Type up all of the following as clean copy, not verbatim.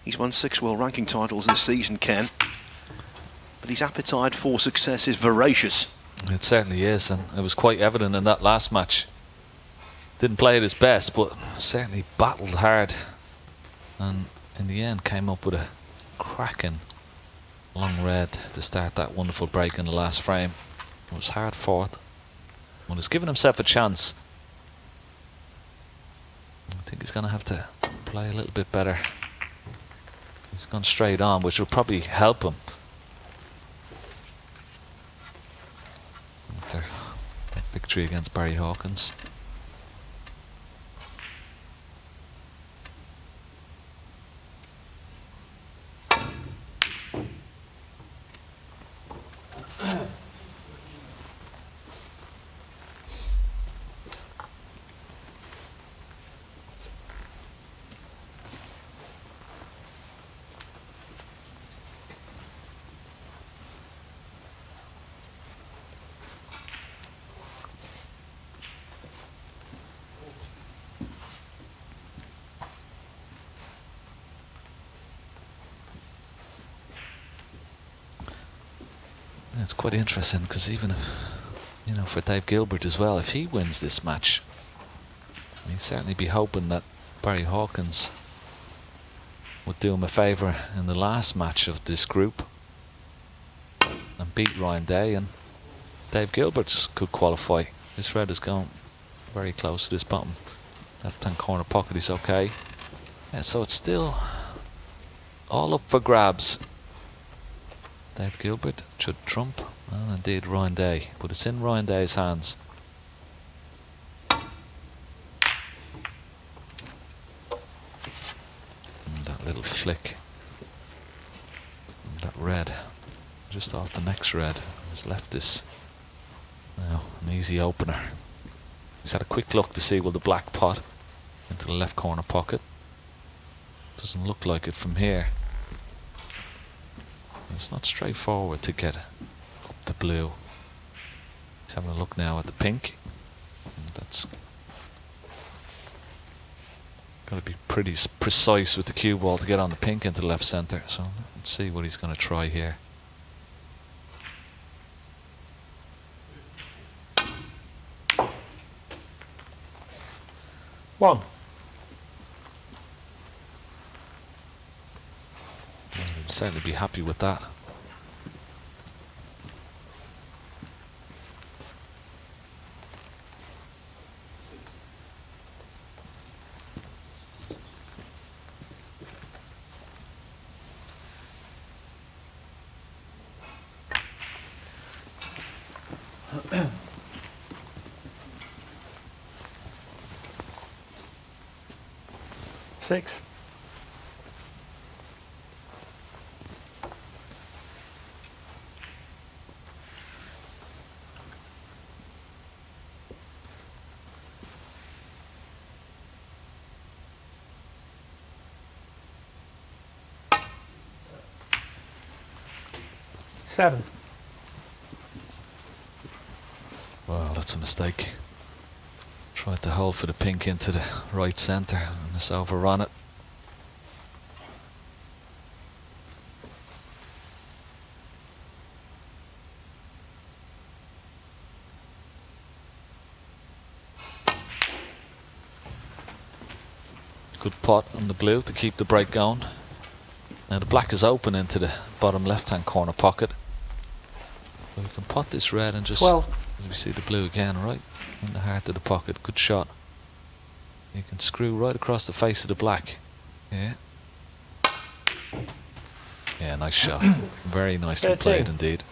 He's won 6 world ranking titles this season, Ken. But his appetite for success is voracious. It certainly is, and it was quite evident in that last match. Didn't play at his best, but certainly battled hard. And in the end came up with a cracking long red to start that wonderful break in the last frame. It was hard fought. Well, he's given himself a chance. I think he's going to have to play a little bit better. He's gone straight on, which will probably help him. After that victory against Barry Hawkins. It's quite interesting because even if, you know, for Dave Gilbert as well, if he wins this match, he'd certainly be hoping that Barry Hawkins would do him a favour in the last match of this group and beat Ryan Day, and Dave Gilbert could qualify. This red is going very close to this bottom left hand corner pocket. He's okay. Yeah, so it's still all up for grabs. Dave Gilbert, Judd Trump, and indeed Ryan Day, but it's in Ryan Day's hands. And that little flick, and that red, just off the next red, has left this now an easy opener. He's had a quick look to see will the black pot into the left corner pocket. Doesn't look like it from here. It's not straightforward to get up the blue. He's having a look now at the pink. And that's got to be pretty precise with the cue ball to get on the pink into left centre. So let's see what he's going to try here. One. I'd certainly be happy with that. Six. Seven. Well, that's a mistake. Tried to hold for the pink into the right centre and just overrun it. Good pot on the blue to keep the break going. Now the black is open into the bottom left hand corner pocket. So we can pot this red and just, 12. as we see the blue again, right in the heart of the pocket. Good shot. You can screw right across the face of the black. Yeah. Yeah, nice shot. Very nicely 13. played indeed.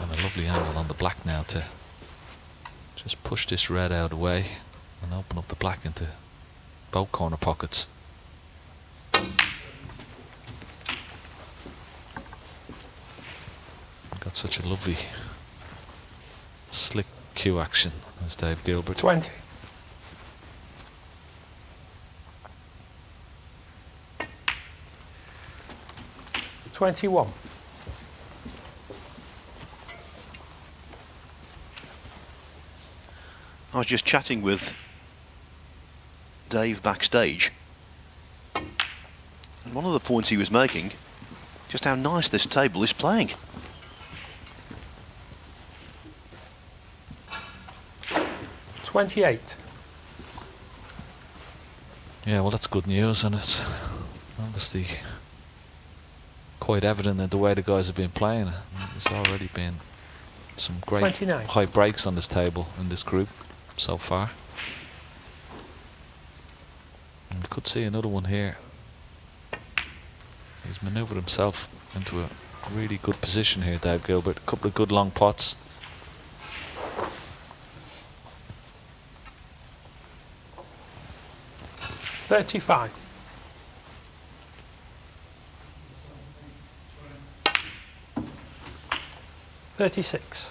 And a lovely angle on the black now to just push this red out of the way and open up the black into both corner pockets. Got such a lovely slick cue action as Dave Gilbert. 20. $21. I was just chatting with Dave backstage, And one of the points he was making, just how nice this table is playing. $28. Yeah, well, that's good news, and it's obviously quite evident that the way the guys have been playing, there's already been some great 29. high breaks on this table in this group so far. And we could see another one here. He's manoeuvred himself into a really good position here, Dave Gilbert. A couple of good long pots. $35. $36.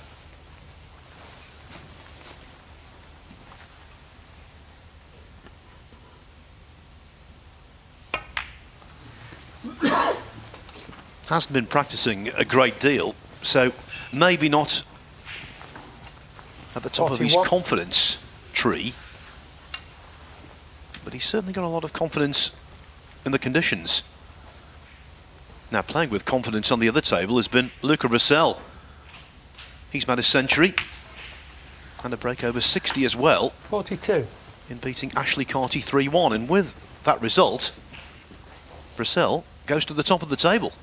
Hasn't been practicing a great deal, so maybe not at the top of his 41. confidence tree, but he's certainly got a lot of confidence in the conditions. Now, playing with confidence on the other table has been Luca Russell. He's made a century and a break over 60 as well 42. in beating Ashley Carty 3-1, and with that result, Russell goes to the top of the table.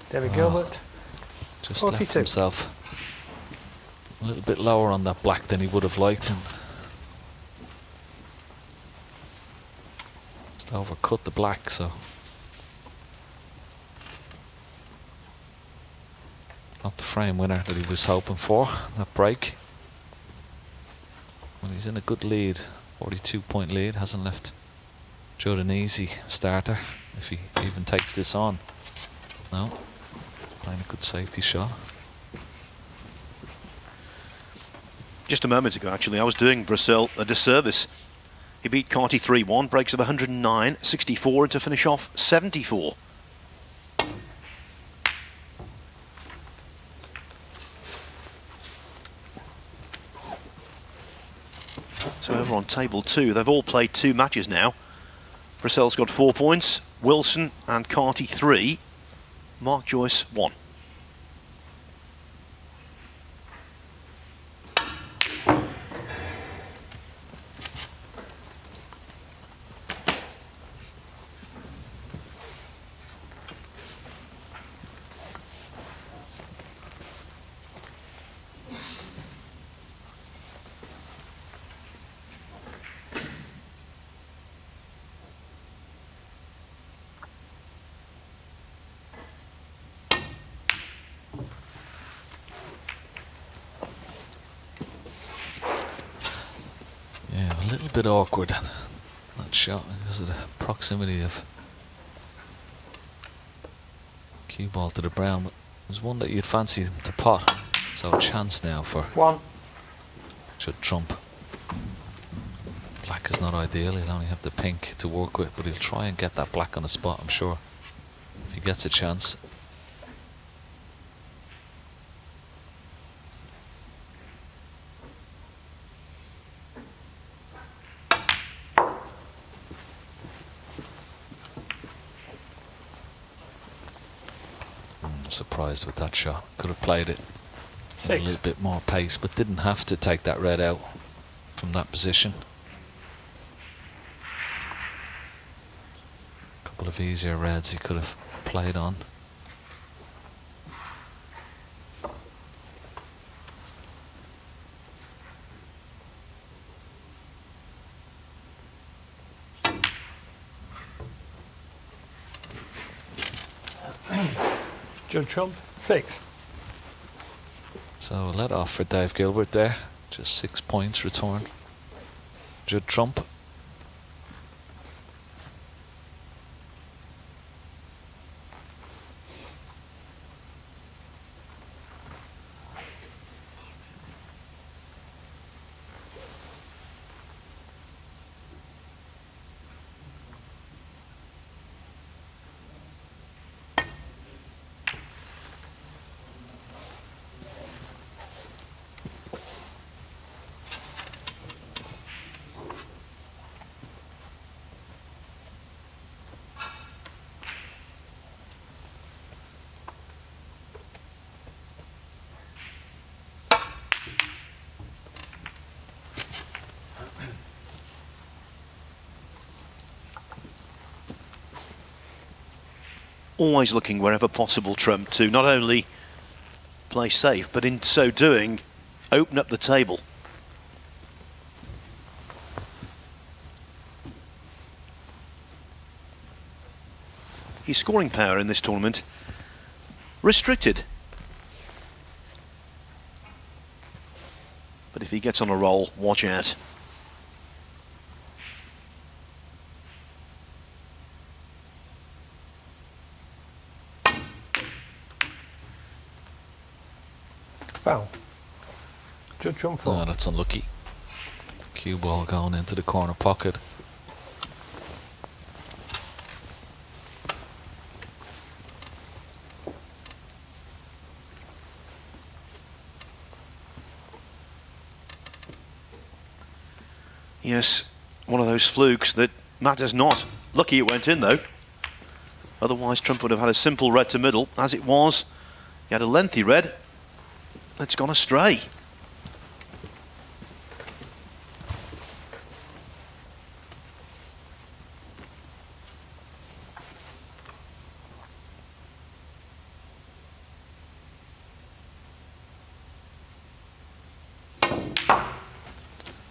David Gilbert. Just 42. left himself a little bit lower on that black than he would have liked, and just overcut the black, so not the frame winner that he was hoping for, that break. Well, he's in a good lead, 42-point lead, hasn't left Judd an easy starter if he even takes this on. No, playing a good safety shot. Just a moment ago, actually, I was doing Russell a disservice. He beat Carty 3-1, breaks of 109, 64, and to finish off 74. So over on table 2, they've all played 2 matches now. Russell's got 4 points, Wilson and Carty 3, Mark Joyce 1. Yeah, a little bit awkward, that shot, because of the proximity of cue ball to the brown. But it was one that you'd fancy him to pot, so a chance now for 1. Judd Trump. Black is not ideal, he'll only have the pink to work with, but he'll try and get that black on the spot, I'm sure, if he gets a chance. Surprised with that shot. Could have played it a 6. little bit more pace, but didn't have to take that red out from that position. A couple of easier reds he could have played on. Judd Trump. 6. So let off for Dave Gilbert there. Just 6 points returned. Judd Trump. always looking wherever possible, Trump, to not only play safe, but in so doing, open up the table. His scoring power in this tournament restricted. But if he gets on a roll, watch out. Foul. Judd Trump 4. Oh, that's unlucky. Cue ball going into the corner pocket. Yes, one of those flukes that matters not. Lucky it went in though. Otherwise Trump would have had a simple red to middle. As it was, he had a lengthy red. It's gone astray.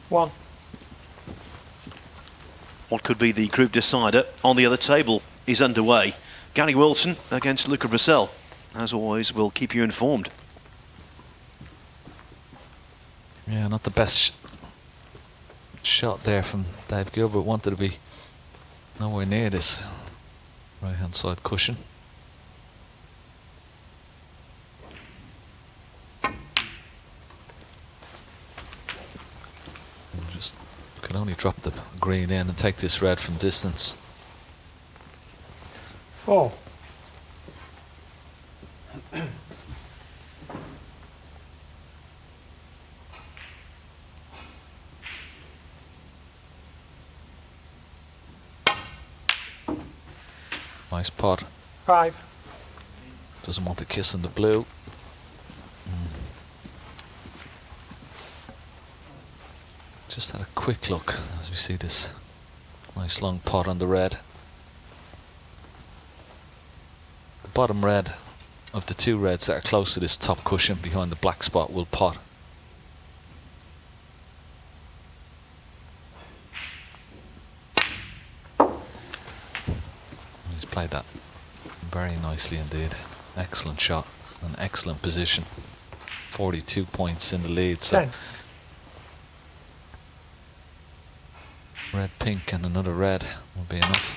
One. What could be the group decider on the other table is underway. Gary Wilson against Luca Brissell. As always, we'll keep you informed. Yeah, not the best shot there from Dave Gilbert. Wanted to be nowhere near this right hand side cushion. And just can only drop the green in and take this red from distance. 4. Nice pot. 5. Doesn't want to kiss in the blue. Just had a quick look as we see this nice long pot on the red. The bottom red of the two reds that are close to this top cushion behind the black spot will pot. He's played that very nicely indeed. Excellent shot, an excellent position. 42 points in the lead. So 10. red, pink and another red will be enough.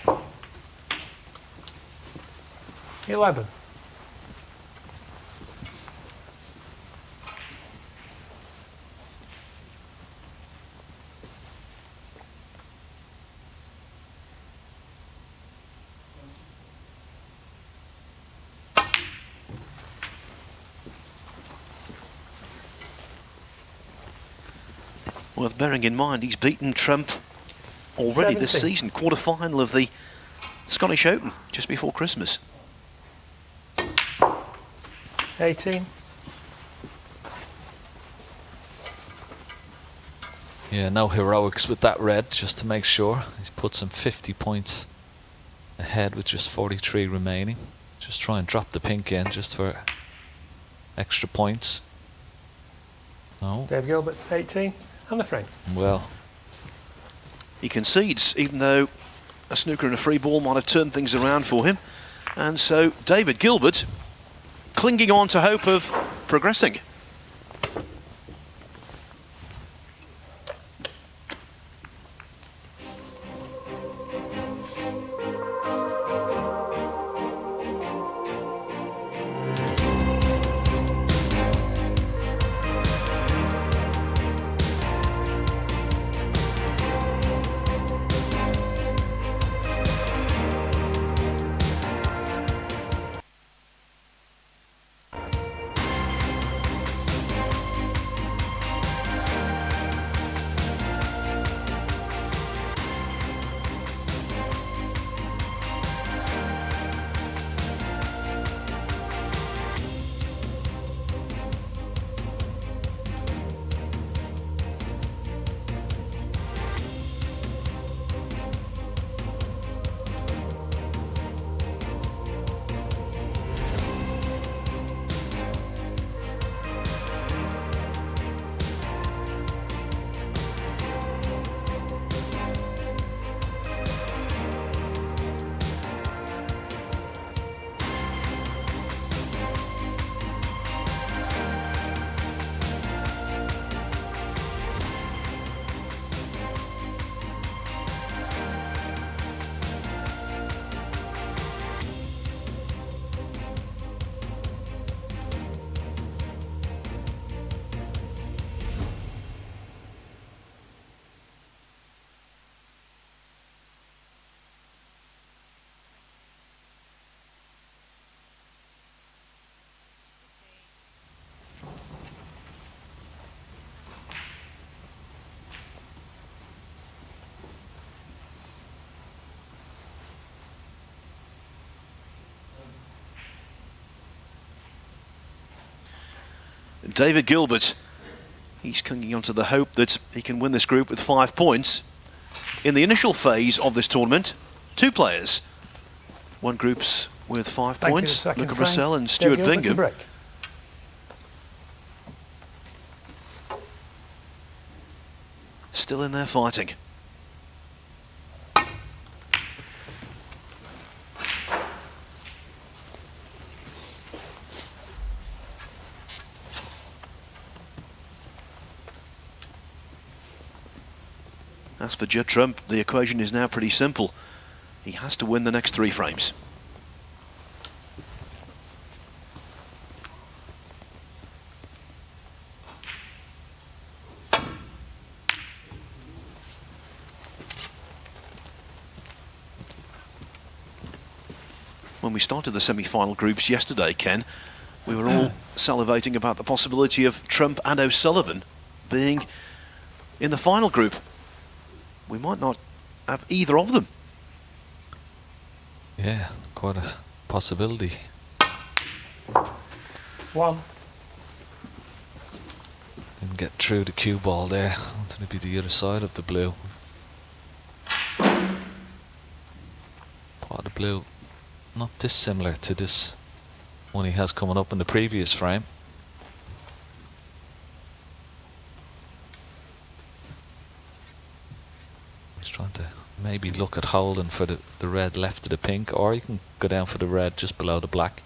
11. Worth bearing in mind, he's beaten Trump already this 70. season. Quarter-final of the Scottish Open, just before Christmas. 18. Yeah, no heroics with that red, just to make sure. He's put some 50 points ahead with just 43 remaining. Just try and drop the pink in just for extra points. No. Dave Gilbert 18. And the frame. Well, He concedes, even though a snooker and a free ball might have turned things around for him. And so David Gilbert clinging on to hope of progressing. David Gilbert. He's clinging on to the hope that he can win this group with 5 points. In the initial phase of this tournament, 2 players won groups with 5 points, Luca Brissell and Stuart Bingham. Still in there fighting. As for Judd Trump, the equation is now pretty simple. He has to win the next 3 frames. When we started the semi-final groups yesterday, Ken, we were all salivating about the possibility of Trump and O'Sullivan being in the final group. We might not have either of them. Yeah, quite a possibility. 1. Didn't get through the cue ball there. Wanted to be the other side of the blue. Pot of blue, not dissimilar to this one he has coming up in the previous frame. Trying to maybe look at holding for the red left of the pink, or you can go down for the red just below the black.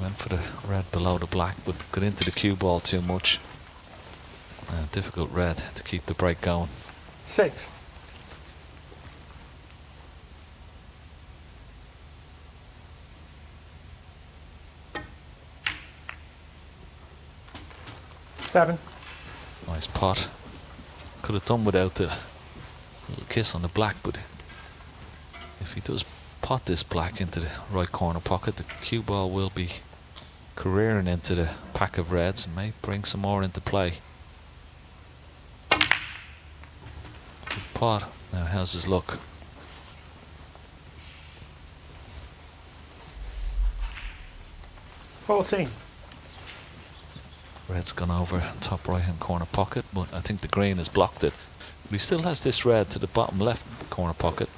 Went for the red below the black, but got into the cue ball too much. Difficult red to keep the break going. 6. Seven. Nice pot. Could have done without the little kiss on the black, but if he does pot this black into the right corner pocket, the cue ball will be careering into the pack of reds and may bring some more into play. Good pot. Now how's his luck? $14. Red's gone over top right hand corner pocket, but I think the green has blocked it. But he still has this red to the bottom left corner pocket.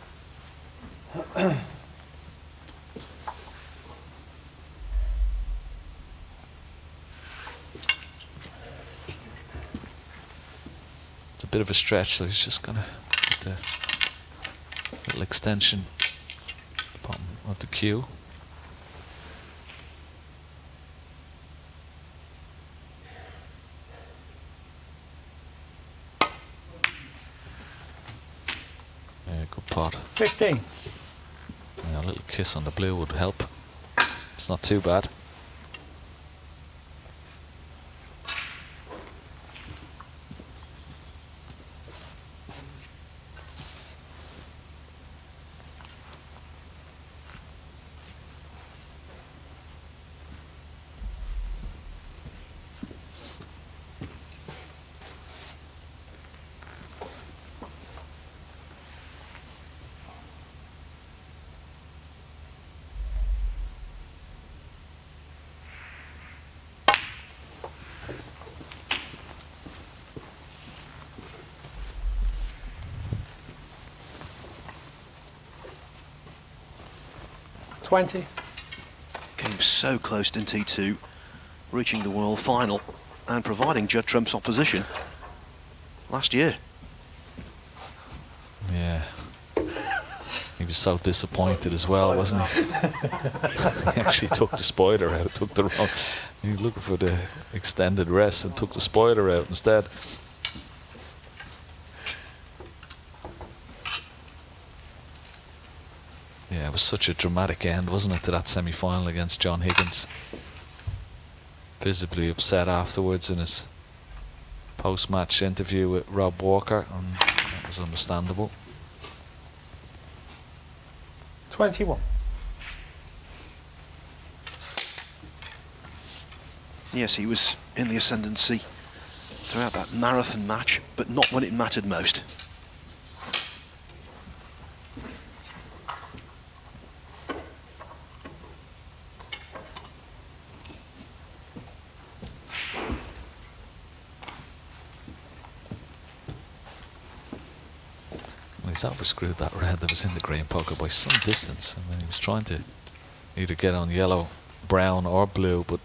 It's a bit of a stretch, so he's just gonna put the little extension at the bottom of the cue. Good pot. 15. Yeah, a little kiss on the blue would help. It's not too bad. $20. Came so close in T2, reaching the World Final and providing Judd Trump's opposition last year. Yeah. He was so disappointed as well, wasn't he? He actually took the spoiler out, took the wrong. He was looking for the extended rest and took the spoiler out instead. Yeah, it was such a dramatic end, wasn't it, to that semi-final against John Higgins. Visibly upset afterwards in his post-match interview with Rob Walker, and that was understandable. 21. Yes, he was in the ascendancy throughout that marathon match, but not when it mattered most. he's overscrewed that red that was in the green pocket by some distance. I mean, he was trying to either get on yellow, brown or blue, but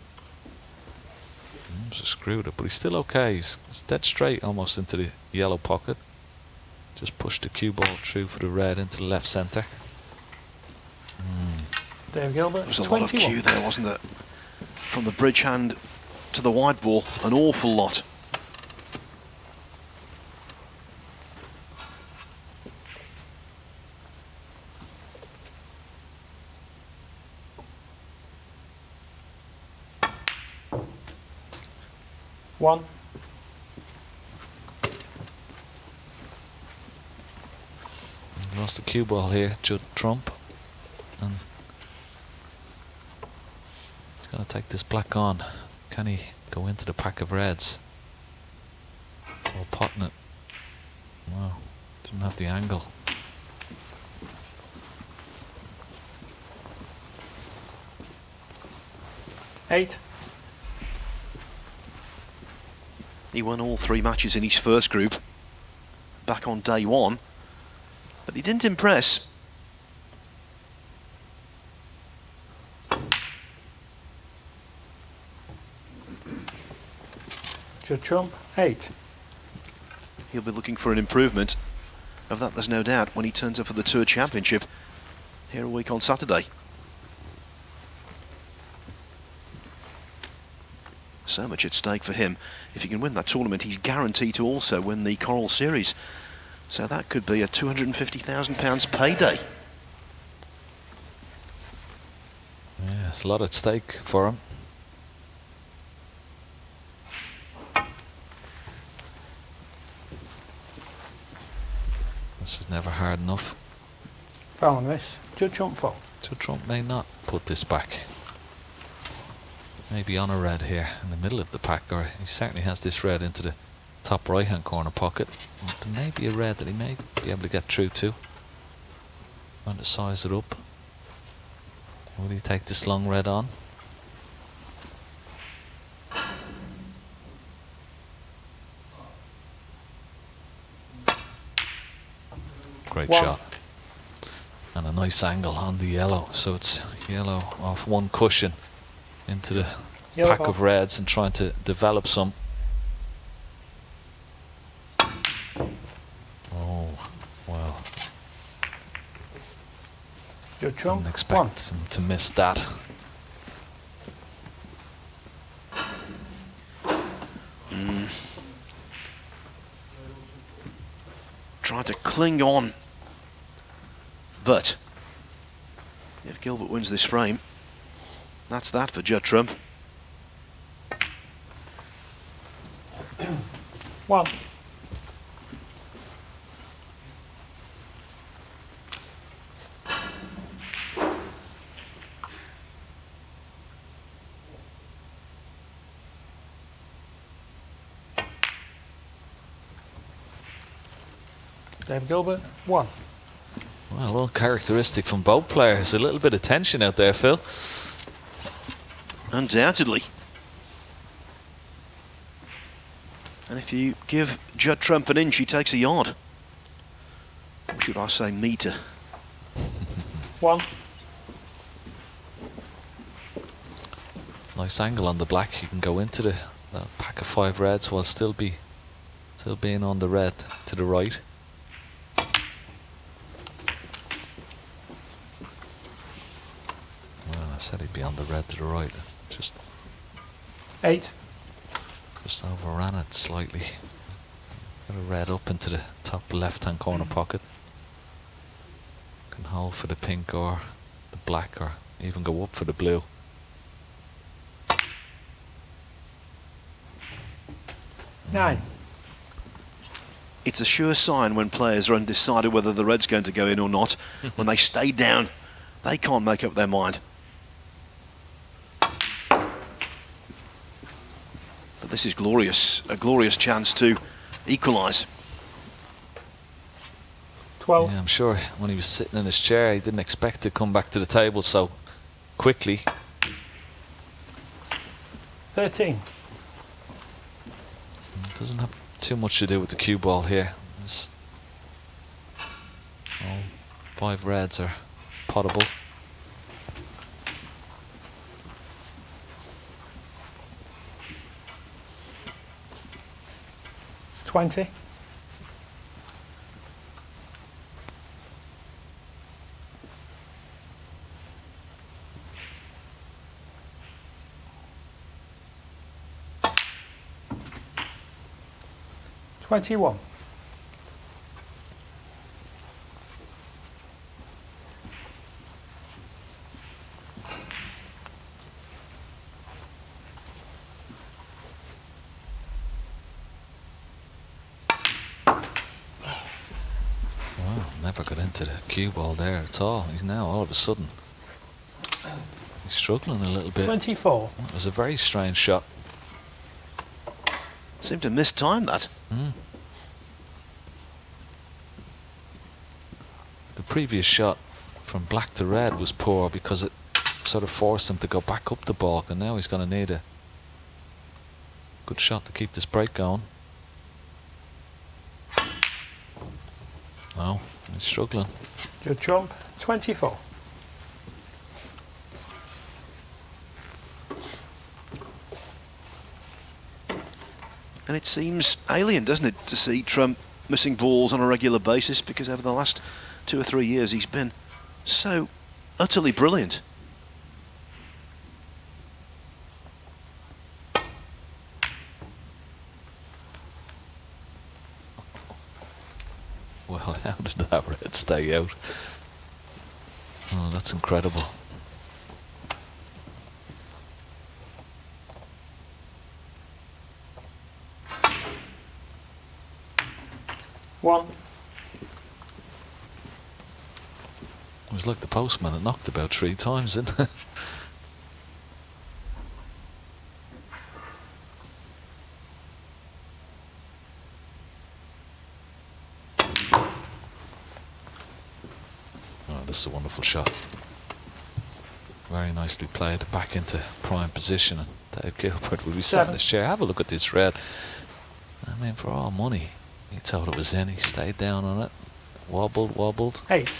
screwed it. But he's still okay. He's dead straight almost into the yellow pocket. Just pushed the cue ball through for the red into the left centre. Dave Gilbert, There was a 21. lot of cue there, wasn't there? From the bridge hand to the wide ball, an awful lot. One. Lost the cue ball here, Judd Trump. And he's going to take this black on. Can he go into the pack of reds? Or potting it? No, didn't have the angle. Eight. He won all 3 matches in his first group back on day 1, but he didn't impress. Judd Trump, 8. He'll be looking for an improvement. Of that there's no doubt when he turns up for the Tour Championship here a week on Saturday. So much at stake for him. If he can win that tournament, he's guaranteed to also win the Coral Series. So that could be a £250,000 payday. Yeah, there's a lot at stake for him. This is never hard enough. Following this, Judd Trump 4. Judd Trump may not put this back. Maybe on a red here in the middle of the pack, or he certainly has this red into the top right hand corner pocket. And there may be a red that he may be able to get through to. Trying to size it up. Will he take this long red on? Great One. shot. And a nice angle on the yellow, so it's yellow off one cushion into the Yellow pack ball. of reds and trying to develop some. Oh, well, Judd Trump, didn't 1. expect him to miss that. Trying to cling on. But if Gilbert wins this frame, that's that for Judd Trump. 1. Dave Gilbert, 1. Well, uncharacteristic from both players. A little bit of tension out there, Phil. Undoubtedly. And if you give Judd Trump an inch, he takes a yard. Or should I say metre? 1. Nice angle on the black. You can go into the pack of 5 reds while still being on the red to the right. Well, I said he'd be on the red to the right. Just 8. overran it slightly. Got a red up into the top left-hand corner pocket. Can hold for the pink or the black, or even go up for the blue. Nine. It's a sure sign when players are undecided whether the red's going to go in or not. When they stay down, they can't make up their mind. But this is glorious, a glorious chance to equalise. 12. Yeah, I'm sure when he was sitting in his chair, he didn't expect to come back to the table so quickly. 13. Doesn't have too much to do with the cue ball here. Just 5 reds are potable. $20. $21. Wow, never got into the cue ball there at all. He's now all of a sudden he's struggling a little bit. 24. It was a very strange shot. Seemed to mistime that. The previous shot from black to red was poor because it sort of forced him to go back up the balk, and now he's going to need a good shot to keep this break going. Oh, he's struggling. Judd trump. 24. And it seems alien, doesn't it, to see Trump missing balls on a regular basis, because over the last 2 or 3 years he's been so utterly brilliant. Well, how did that red stay out? Oh, that's incredible. One. It was like the postman, it knocked about 3 times, didn't it? Oh, this is a wonderful shot. Very nicely played, back into prime position. And Dave Gilbert would be sat in his chair. Have a look at this red. I mean, for all money, he told it was in. He stayed down on it, wobbled. 8.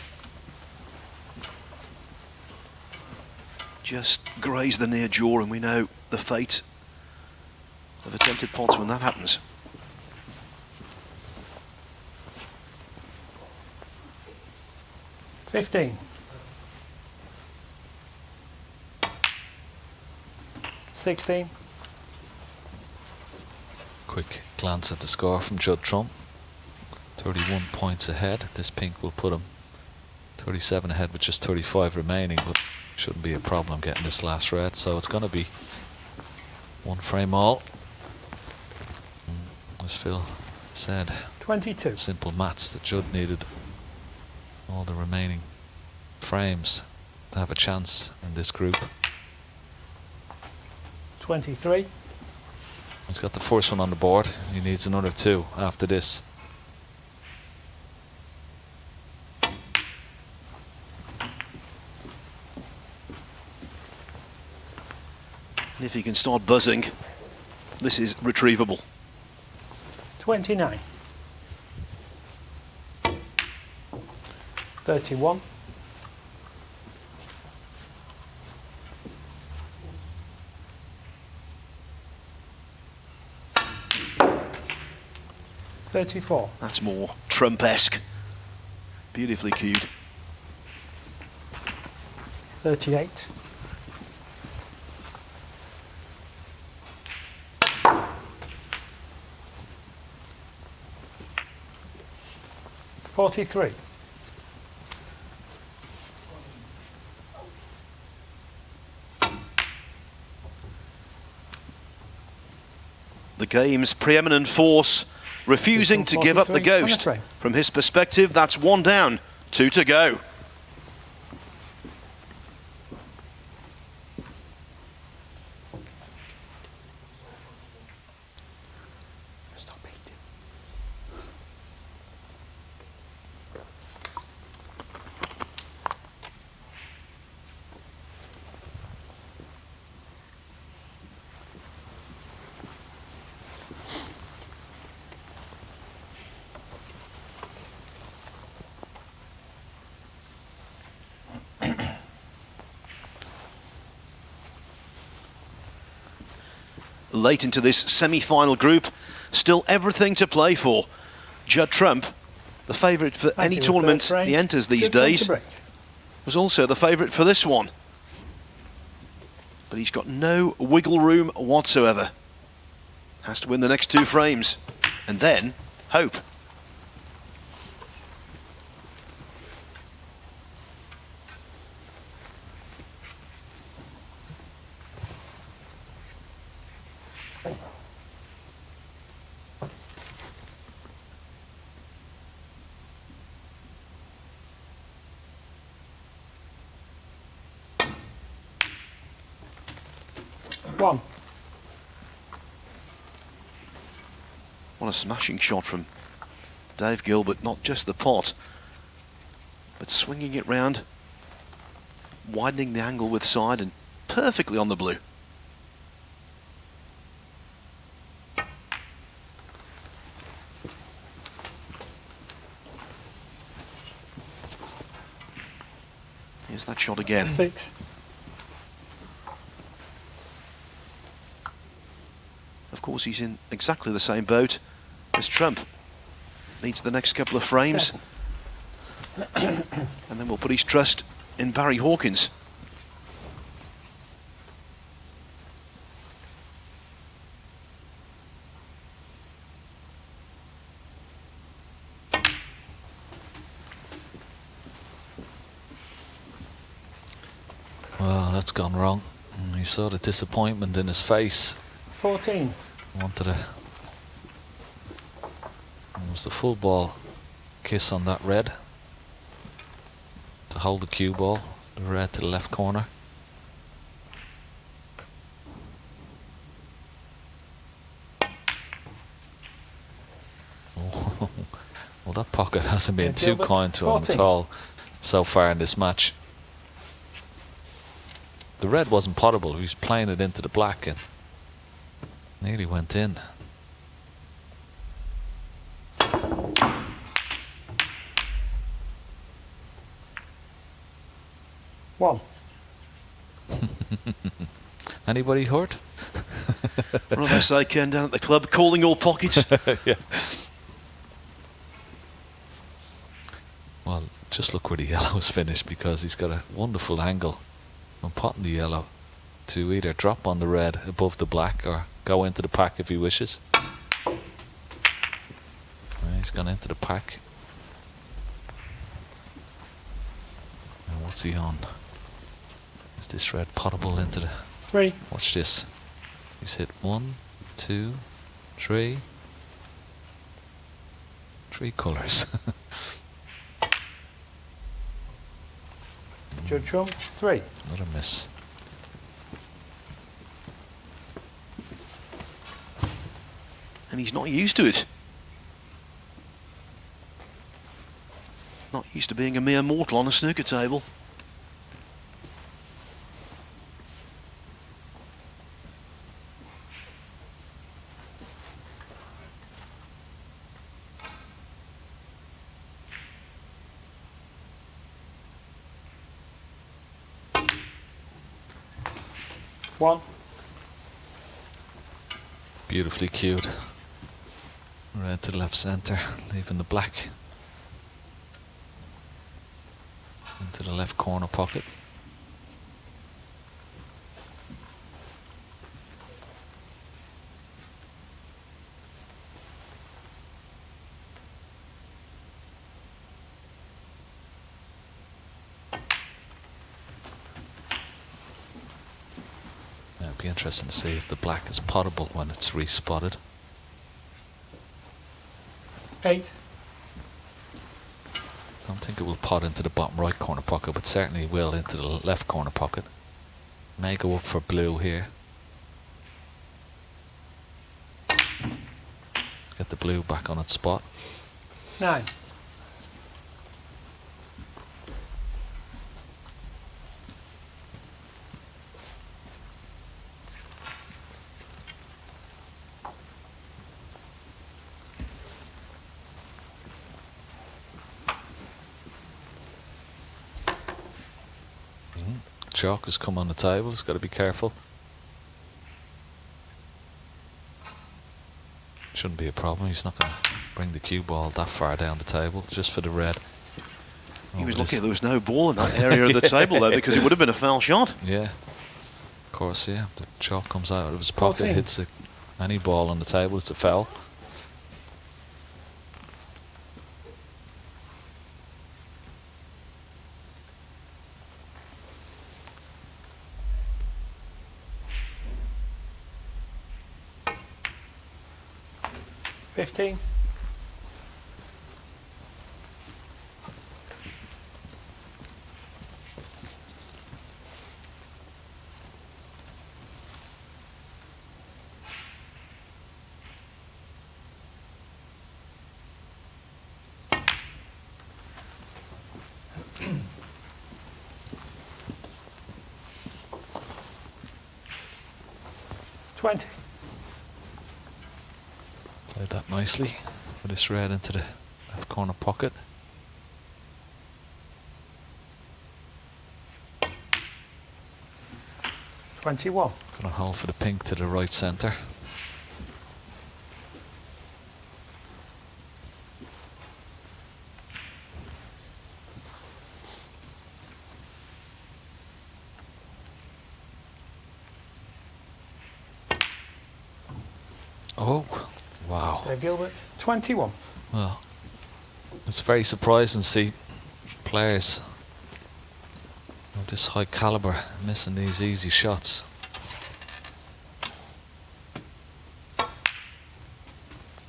Just grazed the near jaw, and we know the fate of attempted pots when that happens. $15. 16. Quick glance at the score from Judd Trump. 31 points ahead. This pink will put him 37 ahead with just 35 remaining, but shouldn't be a problem getting this last red. So it's going to be 1 frame all. As Phil said, 22. simple maths that Judd needed all the remaining frames to have a chance in this group. 23. He's got the first one on the board. He needs another 2 after this. And if he can start buzzing, this is retrievable. 29. 31. 34. That's more Trump-esque. Beautifully cued. 38. 43. The game's preeminent force refusing to give up the 43 ghost. frame. From his perspective, that's 1 down, 2 to go. Stop eating. late into this semi-final group. Still everything to play for. Judd Trump, the favourite for any tournament he enters these days, was also the favourite for this one. But he's got no wiggle room whatsoever. Has to win the next 2 frames. And then, hope. One. What a smashing shot from Dave Gilbert. Not just the pot, but swinging it round, widening the angle with side and perfectly on the blue. Here's that shot again. 6. Of course, he's in exactly the same boat as Trump. Needs the next couple of frames. And then we'll put his trust in Barry Hawkins. Well, that's gone wrong. You saw the disappointment in his face. 14. Wanted a... It was the full ball kiss on that red. To hold the cue ball. The red to the left corner. Oh, well, that pocket hasn't been too kind to him at all so far in this match. The red wasn't potable. He was playing it into the black and nearly went in. One. Anybody hurt? One of us down at the club calling all pockets. Yeah. Well, just look where the yellow's finished, because he's got a wonderful angle from potting the yellow to either drop on the red above the black or go into the pack if he wishes. He's gone into the pack. Now what's he on? Is this red potable into the... 3. Watch this. He's hit 1, 2, 3. 3 colours. Judd Trump, 3. Another miss. And he's not used to it. Not used to being a mere mortal on a snooker table. One. Beautifully cued. Red to the left centre, leaving the black into the left corner pocket. It'd be interesting to see if the black is potable when it's respotted. 8. I don't think it will pot into the bottom right corner pocket, but certainly will into the left corner pocket. May go up for blue here. Get the blue back on its spot. 9. Chalk has come on the table, he's got to be careful. Shouldn't be a problem. He's not going to bring the cue ball that far down the table just for the red. He was lucky there was no ball in that area of the table though, because it would have been a foul shot. Yeah, of course, yeah. The chalk comes out of his pocket, 14. hits any ball on the table, it's a foul. $15. $20. Played that nicely with this red into the left corner pocket. $21. Gonna hold for the pink to the right centre. Oh, wow. Dave Gilbert. 21. Well, it's very surprising to see players of this high calibre missing these easy shots.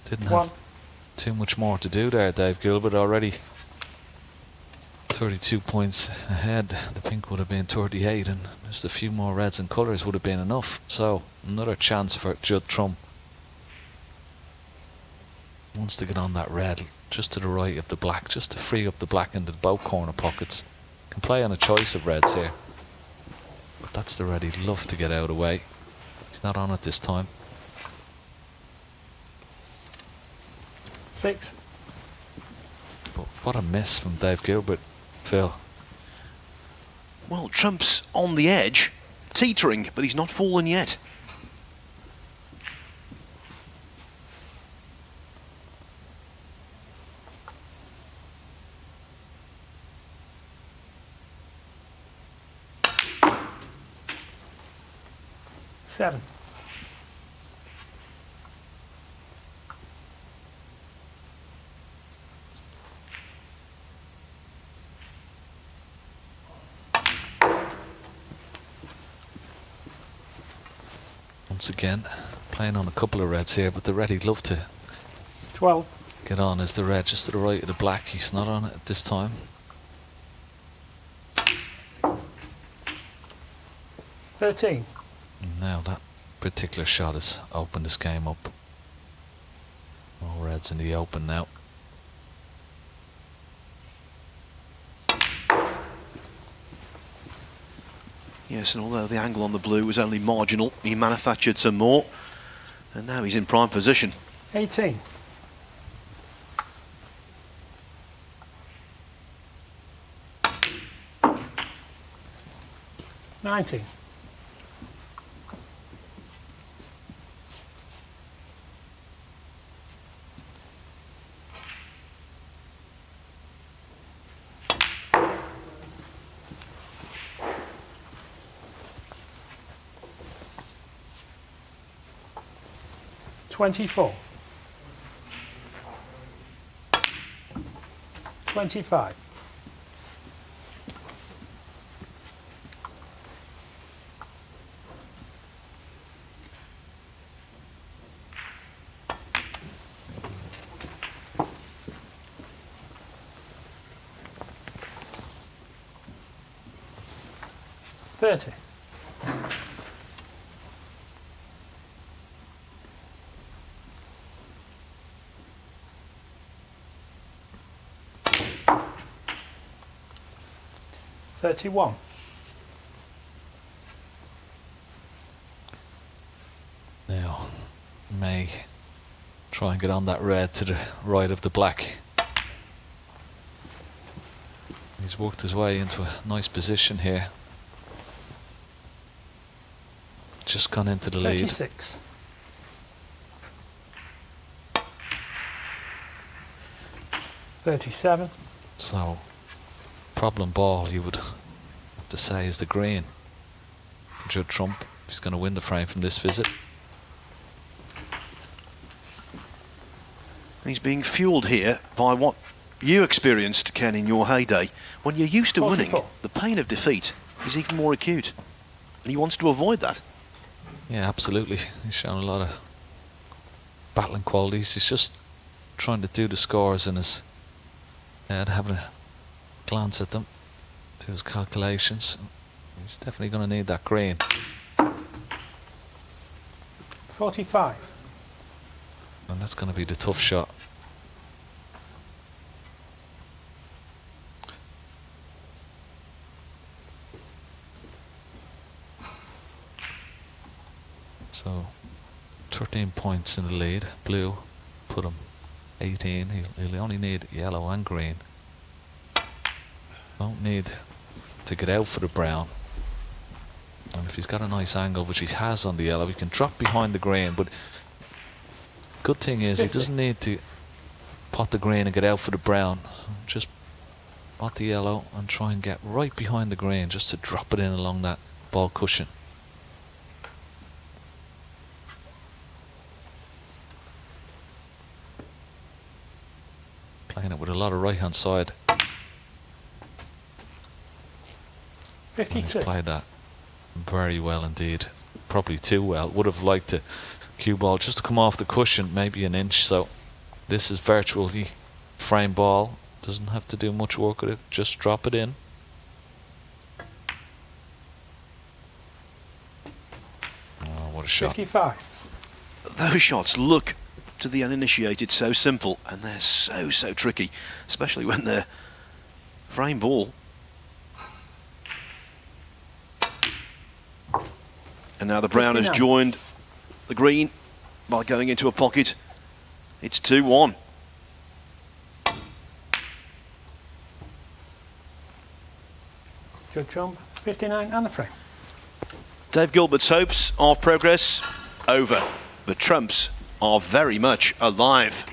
Didn't One. have too much more to do there, Dave Gilbert. Already 32 points ahead. The pink would have been 38, and just a few more reds and colours would have been enough. So another chance for Judd Trump. Wants to get on that red just to the right of the black, just to free up the black into both corner pockets. Can play on a choice of reds here, but that's the red he'd love to get out of the way. He's not on it this time. 6. But what a miss from Dave Gilbert, Phil. Well, Trump's on the edge, teetering, but he's not fallen yet. Seven. Once again, playing on a couple of reds here, but the red he'd love to 12. get on is the red just to the right of the black. He's not on it at this time. 13. Now that particular shot has opened this game up. All reds in the open now. Yes, and although the angle on the blue was only marginal, he manufactured some more, and now he's in prime position. 18. $19. $24. 25. $30. $31. Now, may try and get on that red to the right of the black. He's worked his way into a nice position here. Just gone into the lead. 36. 37. So, problem ball, you would have to say, is the green. Judd Trump, he's going to win the frame from this visit. He's being fueled here by what you experienced, Ken, in your heyday. When you're used to 44. winning, the pain of defeat is even more acute. And he wants to avoid that. Yeah, absolutely. He's shown a lot of battling qualities. He's just trying to do the scores in his head, having a glance at them, do his calculations. He's definitely going to need that green. 45. And that's going to be the tough shot. So 13 points in the lead. Blue put him 18. He'll only need yellow and green. Won't need to get out for the brown. And if he's got a nice angle, which he has on the yellow, he can drop behind the green. But good thing is 50. he doesn't need to pot the green and get out for the brown. Just pot the yellow and try and get right behind the green just to drop it in along that ball cushion. Playing it with a lot of right hand side. And he's 52. played that very well indeed. Probably too well. Would have liked to cue ball just to come off the cushion, maybe an inch. So this is virtually frame ball. Doesn't have to do much work with it. Just drop it in. Oh, what a shot. 55. Those shots look to the uninitiated so simple, and they're so tricky, especially when they're frame ball. And now the brown has 59. joined the green by going into a pocket. It's 2-1. Judd Trump, 59 and the frame. Dave Gilbert's hopes of progress over, but Trump's are very much alive.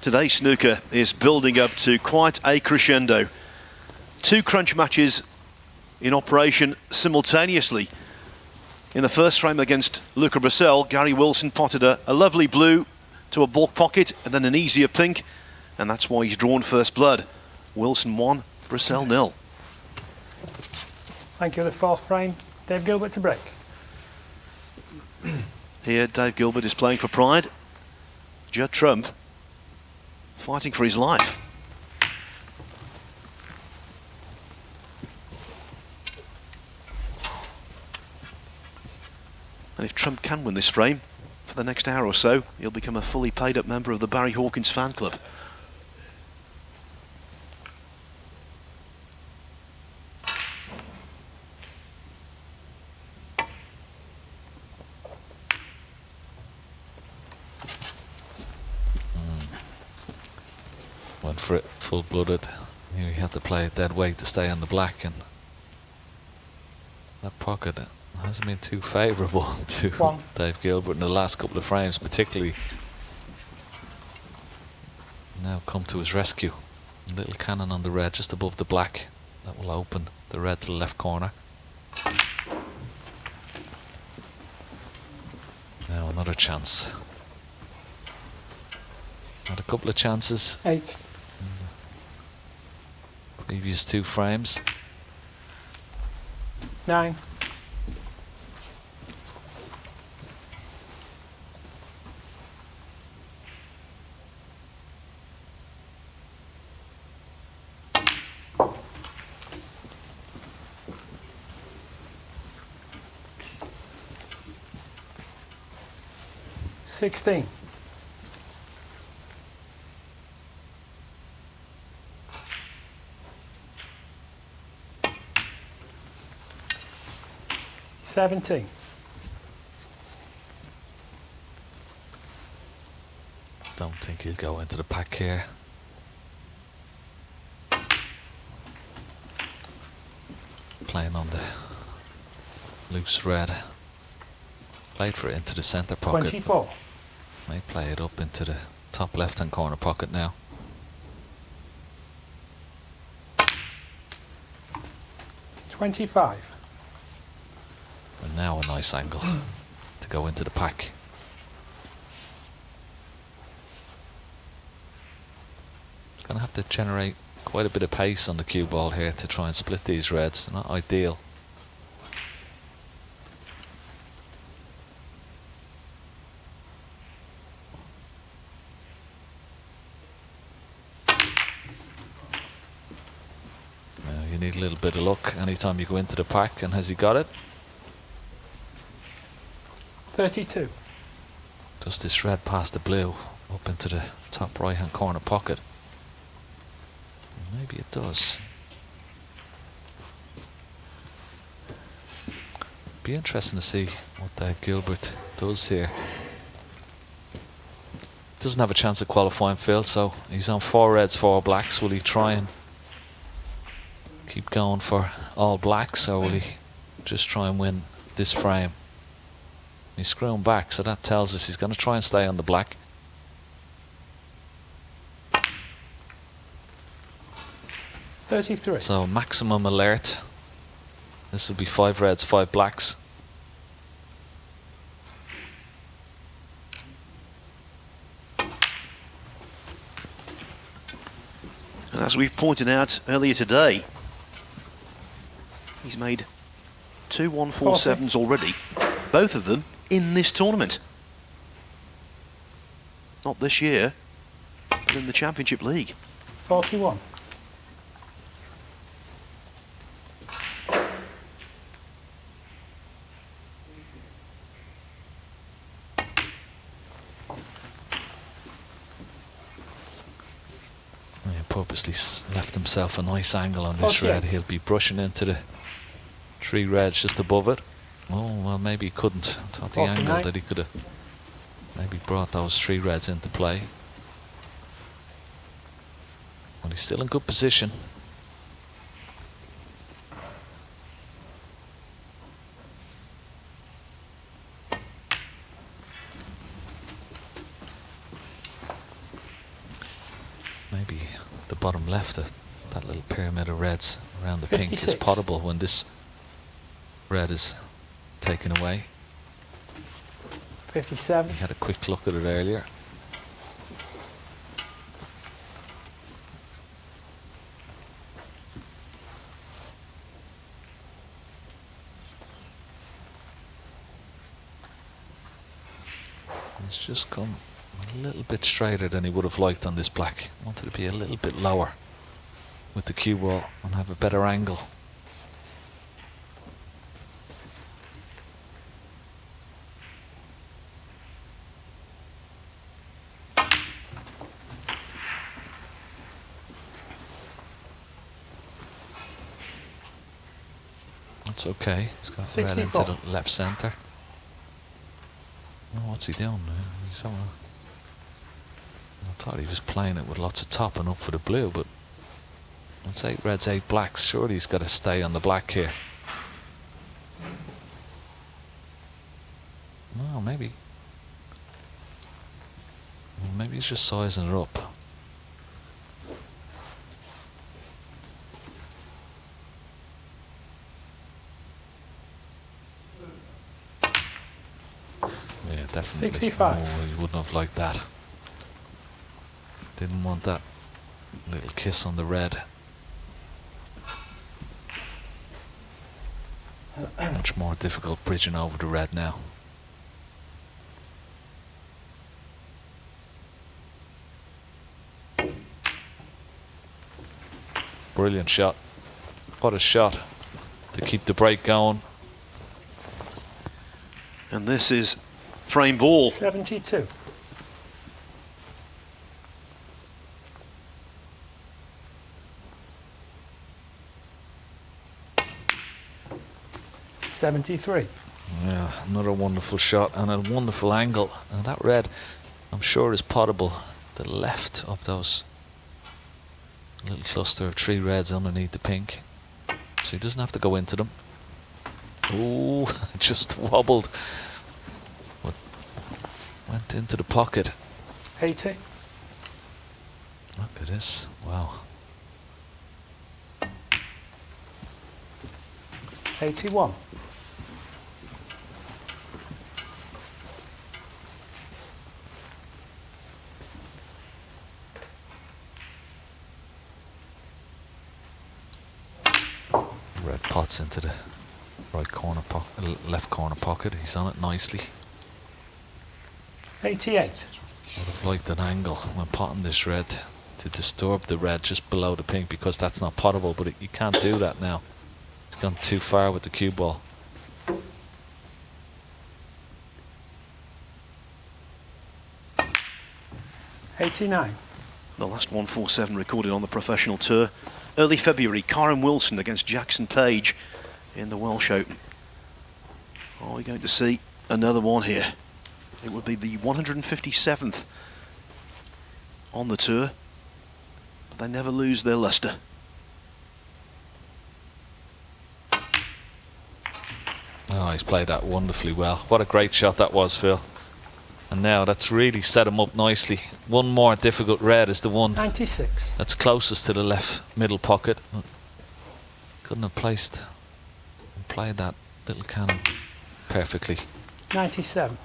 Today's snooker is building up to quite a crescendo. 2 crunch matches in operation simultaneously. In the first frame against Luca Brissell, Gary Wilson potted a lovely blue to a balk pocket and then an easier pink, and that's why he's drawn first blood. Wilson 1, Brissell 0. Thank you. The fourth frame, Dave Gilbert to break. Here Dave Gilbert is playing for pride. Judd Trump fighting for his life. And if Trump can win this frame, for the next hour or so, he'll become a fully paid up member of the Barry Hawkins fan club. Went for it, full-blooded. He had to play it dead weight to stay on the black, and that pocket hasn't been too favourable to Dave Gilbert in the last couple of frames, particularly. Now come to his rescue. A little cannon on the red just above the black. That will open the red to the left corner. Now another chance. Had a couple of chances. 8. Previous 2 frames. 9. $16. $17. Don't think he'll go into the pack here. Playing on the loose red. Played for it into the centre pocket. 24. May play it up into the top left hand corner pocket now. $25. And now a nice angle to go into the pack. Gonna have to generate quite a bit of pace on the cue ball here to try and split these reds. Not ideal. Now you need a little bit of luck anytime you go into the pack, and has he got it? 32. Does this red past the blue up into the top right hand corner pocket? Maybe it does. Be interesting to see what Dave Gilbert does here. Doesn't have a chance of qualifying, Phil, so he's on 4 reds, 4 blacks. Will he try and keep going for all blacks, or will he just try and win this frame? He's screwing back, so that tells us he's going to try and stay on the black. $33. So maximum alert. This will be 5 reds, 5 blacks. And as we've pointed out earlier today, he's made 2 1-4-7s already, both of them in this tournament. Not this year, but in the Championship League. 41. Purposely left himself a nice angle on this 48. red. He'll be brushing into the 3 reds just above it. Oh, well, maybe he couldn't. I thought the 49. angle that he could have maybe brought those 3 reds into play. But he's still in good position. Maybe the bottom left of that little pyramid of reds around the pink is 56. potable when this red is taken away. 57. We had a quick look at it earlier. It's just come a little bit straighter than he would have liked on this black. Wanted to be a little bit lower with the cue ball and have a better angle. That's okay. He's got red 64. into the left centre. Oh, what's he doing? He's having I thought he was playing it with lots of top and up for the blue, but it's 8 reds, 8 blacks. Surely he's got to stay on the black here. No, maybe he's just sizing it up. Yeah, definitely. 65. Oh, he wouldn't have liked that. Didn't want that little kiss on the red. Much more difficult bridging over the red now. Brilliant shot. What a shot to keep the break going. And this is frame ball. 72. $73. Yeah, another wonderful shot and a wonderful angle. And that red, I'm sure, is potable. The left of those little cluster of 3 reds underneath the pink. So he doesn't have to go into them. Ooh, just wobbled. But went into the pocket. 80. Look at this. Wow. 81. Red pots into the right corner pocket, left corner pocket. He's on it nicely. 88. Would have liked an angle when potting this red to disturb the red just below the pink, because that's not potable, but you can't do that now. It's gone too far with the cue ball. $89. The last 147 recorded on the professional tour. Early February, Karen Wilson against Jackson Page in the Welsh Open. Are we going to see another one here? It would be the 157th on the tour, but they never lose their luster. Oh, he's played that wonderfully well. What a great shot that was, Phil. And now that's really set him up nicely. One more difficult red is the one 96. that's closest to the left middle pocket. Couldn't have placed and played that little cannon perfectly. 97.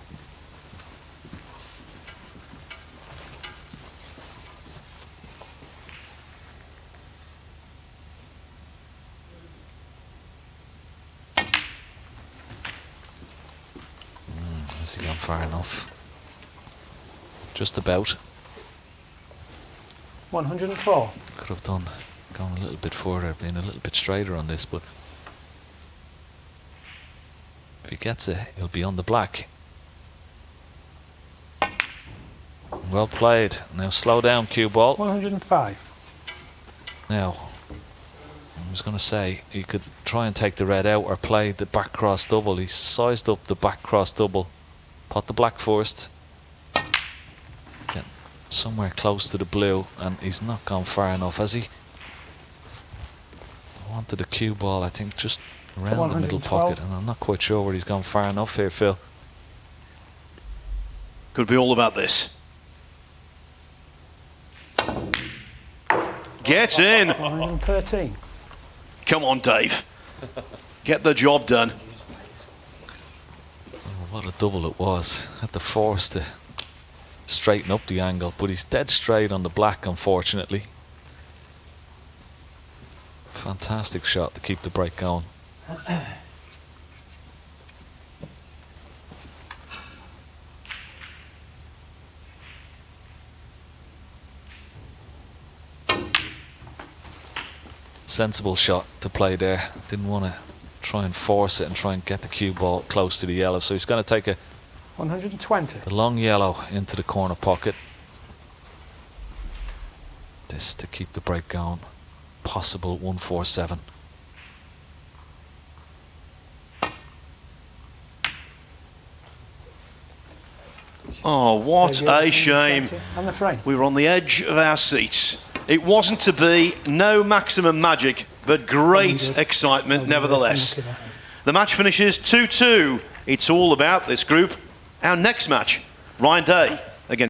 Has he gone far enough? Just about. 104. Could have gone a little bit further, been a little bit straighter on this, but if he gets it, he'll be on the black. Well played. Now slow down, cue ball. 105. Now, I was going to say, he could try and take the red out or play the back cross double. He's sized up the back cross double. Pot the black first. Get somewhere close to the blue, and he's not gone far enough, has he? I wanted the cue ball, I think, just around the middle 112. pocket, and I'm not quite sure where he's gone far enough here, Phil. Could be all about this. Get in! 113. Come on, Dave. Get the job done. Oh, what a double it was. Had to force to straighten up the angle, but he's dead straight on the black, unfortunately. Fantastic shot to keep the break going. Sensible shot to play there. Didn't want to try and force it and try and get the cue ball close to the yellow, so he's going to take 120. the long yellow into the corner pocket. This to keep the break going. Possible 147. Oh, what There you go, a shame. 120. And the frame. We were on the edge of our seats. It wasn't to be, no maximum magic, but great excitement nevertheless. The match finishes 2-2. It's all about this group. Our next match, Ryan Day